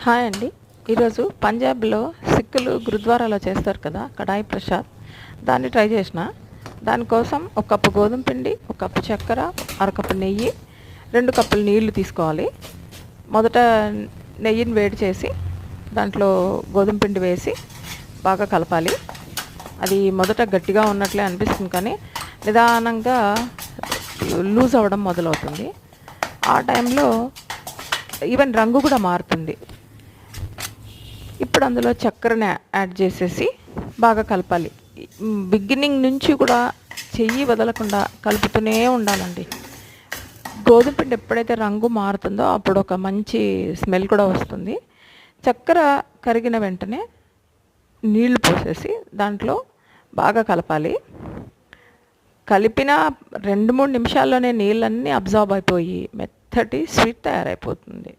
Hi అండి. ఈరోజు పంజాబ్లో సిక్కులు గురుద్వారాలో చేస్తారు కదా కడాయి ప్రసాద్, దాన్ని ట్రై చేసిన. దానికోసం ఒక కప్పు గోధుమ పిండి, ఒక కప్పు చక్కెర, అరకప్పు నెయ్యి, 2 కప్పులు నీళ్లు తీసుకోవాలి. మొదట నెయ్యిని వేడి చేసి దాంట్లో గోధుమ పిండి వేసి బాగా కలపాలి. అది మొదట గట్టిగా ఉన్నట్లే అనిపిస్తుంది, కానీ నిదానంగా లూజ్ అవ్వడం మొదలవుతుంది. ఆ టైంలో ఈవెన్ రంగు కూడా మారుతుంది. ఇప్పుడు అందులో చక్కెరని యాడ్ చేసేసి బాగా కలపాలి. బిగినింగ్ నుంచి కూడా చెయ్యి వదలకుండా కలుపుతూనే ఉండాలండి. గోధుమ పిండి ఎప్పుడైతే రంగు మారుతుందో అప్పుడు ఒక మంచి స్మెల్ కూడా వస్తుంది. చక్కెర కరిగిన వెంటనే నీళ్లు పోసేసి దాంట్లో బాగా కలపాలి. కలిపిన 2-3 నిమిషాల్లోనే నీళ్ళన్నీ అబ్జార్బ్ అయిపోయి మెత్తటి స్వీట్ తయారైపోతుంది.